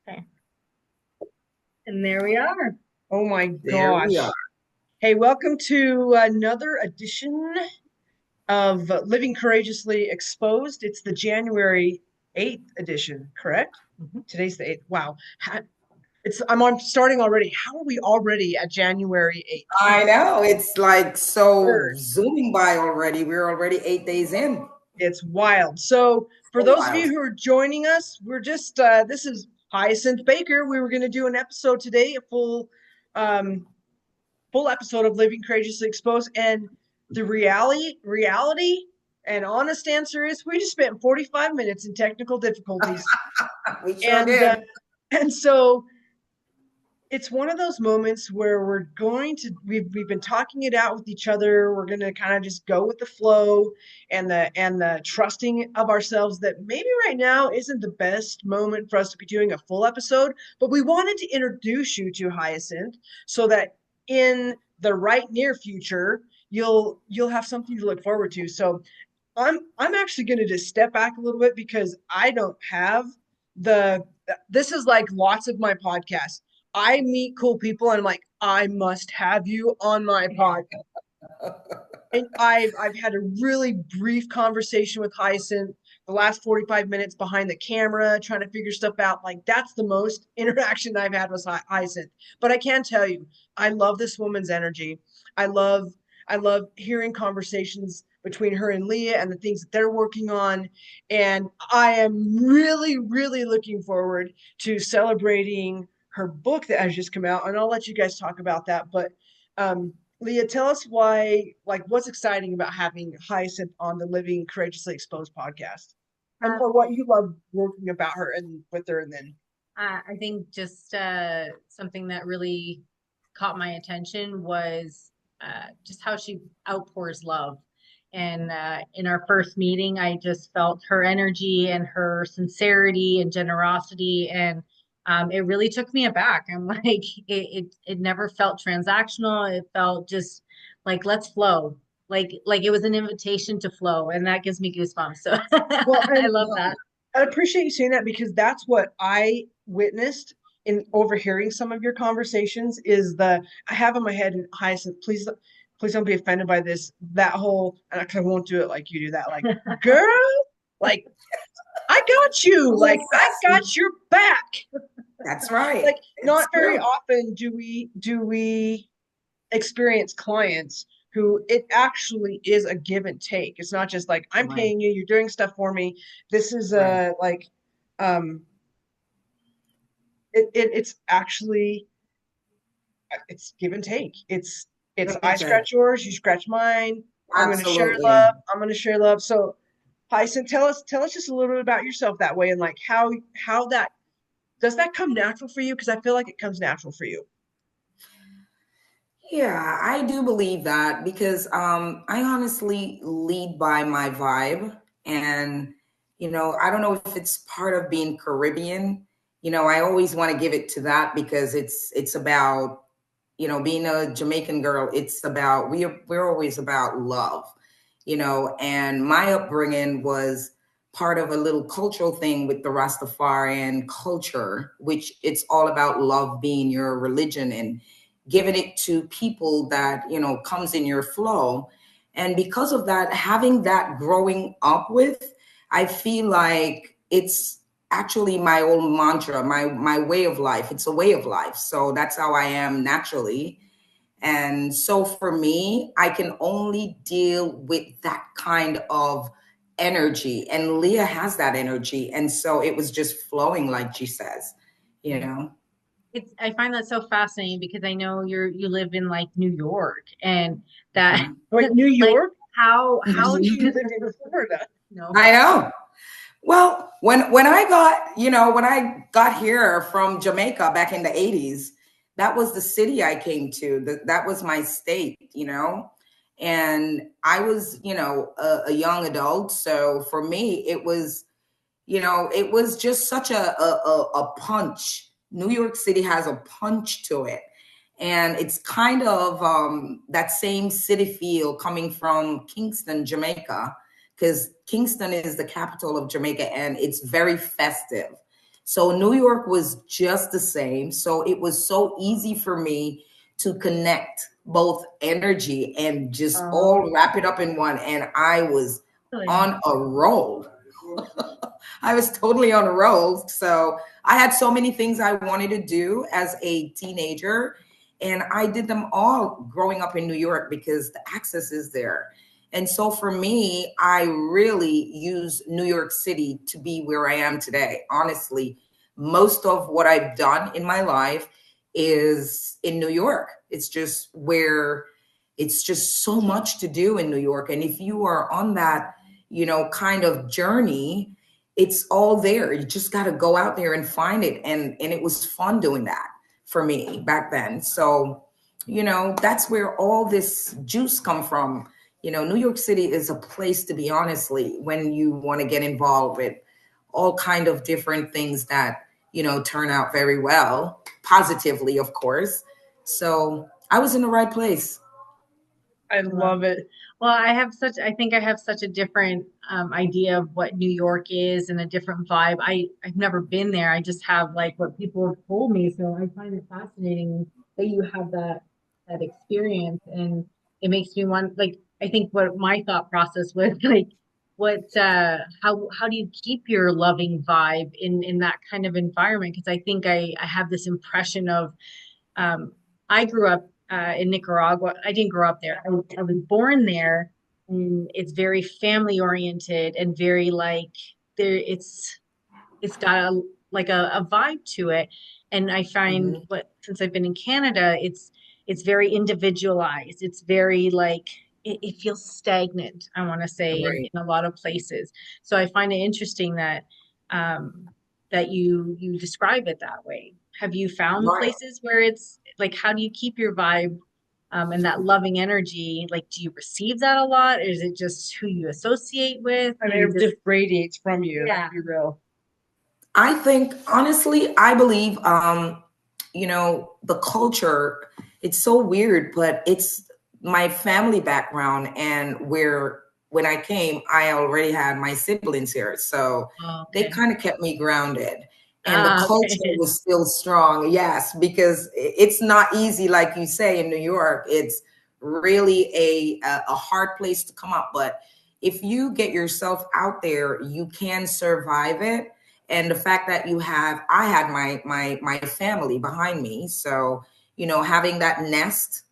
Okay. And there we are. Oh my There we are. gosh. Hey, welcome to another edition of Living Courageously Exposed. It's the January 8th edition, correct? Today's the 8th. Wow. I'm starting already. How are we already at January 8th? I know. It's like so Word. zooming by already. We're already 8 days in. It's wild. So, for So those of you wild. who are joining us, we're just this is Hyacinth Baker. We were going to do an episode today, a um full episode of Living Courageously Exposed. And the reality and honest answer is we just spent 45 minutes in technical difficulties. We sure And did. and so it's one of those moments where we've been talking it out with each other. We're going to kind of just go with the flow and the trusting of ourselves that maybe right now isn't the best moment for us to be doing a full episode, but we wanted to introduce you to Hyacinth so that in the right near future you'll have something to look forward to. So I'm actually going to just step back a little bit because I don't have the this is like lots of my podcasts. I meet cool people and I'm like, I must have you on my podcast. And I've had a really brief conversation with Hyacinth the last 45 minutes behind the camera, trying to figure stuff out. Like that's the most interaction I've had with Hyacinth. But I can tell you, I love this woman's energy. I love I love hearing conversations between her and Leah and the things that they're working on. And I am really, really looking forward to celebrating her book that has just come out. And I'll let you guys talk about that. But Leah, tell us why, like, what's exciting about having Hyacinth on the Living Courageously Exposed podcast, and Uh, or what you love working about her and with her, and then. I think just something that really caught my attention was just how she outpours love. And in our first meeting, I just felt her energy and her sincerity and generosity, and it really took me aback. I'm like, it never felt transactional. It felt just like let's flow, like it was an invitation to flow, and that gives me goosebumps. So Well, I and love that. I appreciate you saying that because that's what I witnessed in overhearing some of your conversations. Is the I have in my head, and Hyacinth, please don't be offended by this. That whole, and I won't do it like you do that, like girl, like I got you, A little like I sassy. got your back. That's right. Like It's not very true. often do we experience clients who it actually is a give and take. It's not just like I'm Right. paying you, you're doing stuff for me. This is Right. um it's actually it's give and take. It's Give I and take. scratch yours, you scratch mine. I'm gonna share Absolutely. love. I'm gonna share love. So Hyson, tell us just a little bit about yourself that way and like how that does that come natural for you? Because I feel like it comes natural for you. Yeah, I do believe that because I honestly lead by my vibe. And, I don't know if it's part of being Caribbean. I always want to give it to that because it's about, being a Jamaican girl, it's about we're always about love, and my upbringing was part of a little cultural thing with the Rastafarian culture, which it's all about love being your religion and giving it to people that comes in your flow. And because of that, having that growing up with, I feel like it's actually my own mantra, my way of life. It's a way of life, so that's how I am naturally. And so for me, I can only deal with that kind of energy, and Leah has that energy, and so it was just flowing like she says you know It's I find that so fascinating because I know you live in like New York and that Mhm. Wait, New like York? how do You you lived in Florida. know I know. Well, when I got here from Jamaica back in the 80s, that was the city I came to. That was my state. And I was, a young adult. So for me, it was just such a punch. New York City has a punch to it. And it's kind of that same city feel coming from Kingston, Jamaica, because Kingston is the capital of Jamaica and it's very festive. So New York was just the same. So it was so easy for me to connect both energy and just all wrap it up in one. And I was Really? on a roll. I was totally on a roll. So I had so many things I wanted to do as a teenager, and I did them all growing up in New York because the access is there. And so for me, I really use New York City to be where I am today. Honestly, most of what I've done in my life is in New York. It's just where it's just so much to do in New York. And if you are on that, kind of journey, it's all there. You just got to go out there and find it. And it was fun doing that for me back then. So, that's where all this juice come from. New York City is a place to be, honestly, when you want to get involved with all kind of different things that, turn out very well, positively, of course. So I was in the right place. I love it. Well, I think I have such a different idea of what New York is and a different vibe. I've never been there. I just have like what people have told me. So I find it fascinating that you have that experience, and it makes me want, like, I think what my thought process was like, how do you keep your loving vibe in that kind of environment? Because I think I have this impression of I grew up in Nicaragua. I didn't grow up there. I was born there, and it's very family oriented and very like there. It's got a vibe to it, and I find Mhm. what since I've been in Canada, it's very individualized. It's very like it feels stagnant. I want to say Right. in a lot of places. So I find it interesting that that you describe it that way. Have you found Right. places where it's like, how do you keep your vibe and that loving energy? Like, do you receive that a lot? Or is it just who you associate with? I Do mean, you it just, just radiates from you. yeah. To be real. I think honestly, I believe the culture, it's so weird, but it's my family background and where when I came, I already had my siblings here. So Oh, they okay. kind of kept me grounded. And the Ah, culture okay. was still strong, yes, because it's not easy, like you say, in New York. It's really a hard place to come up. But if you get yourself out there, you can survive it. And the fact that I had my family behind me, so having that nest,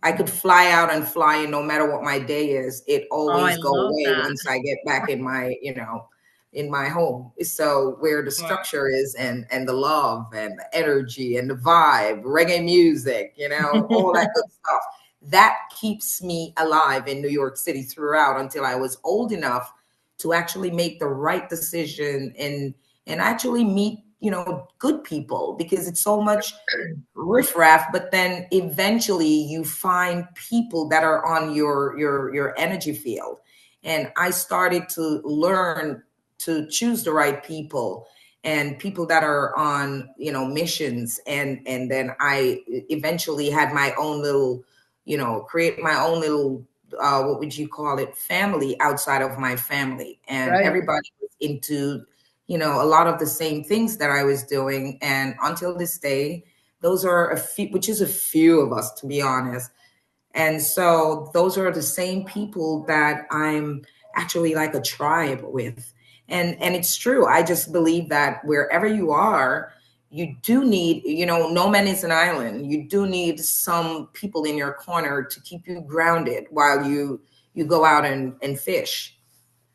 I could fly out and fly in no matter what my day is. It Oh, I always go love away that. once I get back in my home. So where the Wow. structure is and the love and the energy and the vibe, reggae music, all that good stuff. That keeps me alive in New York City throughout until I was old enough to actually make the right decision and actually meet, good people, because it's so much riffraff, but then eventually you find people that are on your energy field. And I started to learn to choose the right people and people that are on missions, and then I eventually had my own little create my own little what would you call it, family outside of my family, and Right. everybody was into a lot of the same things that I was doing. And until this day, those are a few, which is a few of us, to be honest. And so those are the same people that I'm actually like a tribe with. And it's true. I just believe that wherever you are, you do need, no man is an island. You do need some people in your corner to keep you grounded while you go out and fish.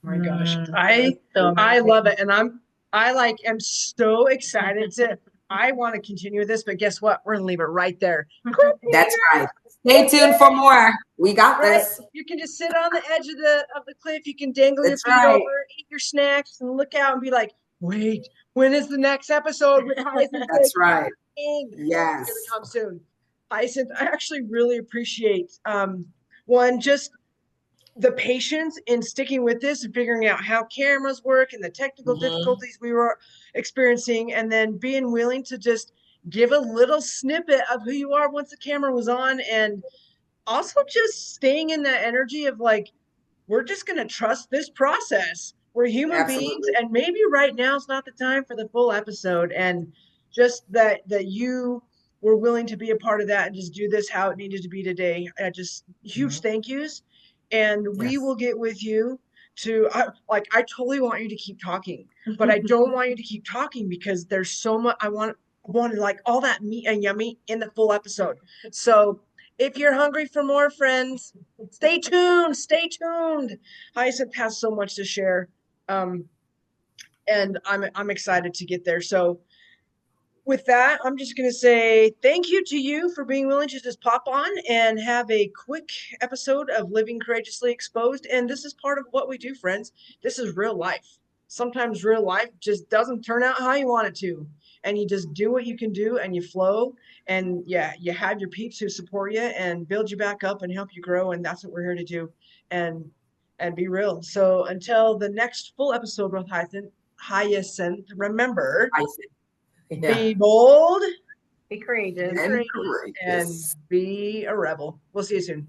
Oh my gosh. That's so I love amazing. it. And I like am so excited to I want to continue this, but guess what? We're gonna leave it right there. That's right. Stay tuned for more. We got Right? this. You can just sit on the edge of the cliff. You can dangle your That's feet right. over, eat your snacks, and look out and be like, "Wait, when is the next episode with Hyacinth That's Baker? right. It's gonna Yes. come soon." Hyacinth, I actually really appreciate one just the patience in sticking with this and figuring out how cameras work and the technical Mhm. difficulties we were experiencing, and then being willing to just give a little snippet of who you are once the camera was on, and also just staying in that energy of like, we're just going to trust this process. we're human beings, Absolutely. and maybe right now is not the time for the full episode. And just that you were willing to be a part of that and just do this how it needed to be today. Just huge Mhm. thank yous. And we Yes. will get with you to I totally want you to keep talking, but I don't want you to keep talking because there's so much I wanted like all that meat and yummy in the full episode. So if you're hungry for more, friends, stay tuned. Stay tuned. Hyacinth has so much to share, um, and I'm excited to get there. So with that, I'm just going to say thank you to you for being willing to just pop on and have a quick episode of Living Courageously Exposed. And this is part of what we do, friends. This is real life. Sometimes real life just doesn't turn out how you want it to. And you just do what you can do and you flow. And yeah, you have your peeps who support you and build you back up and help you grow. And that's what we're here to do. And be real. So until the next full episode with Hyacinth, remember, I said, yeah. be bold, Be be courageous. And courageous, and courageous. be a rebel. We'll see you soon.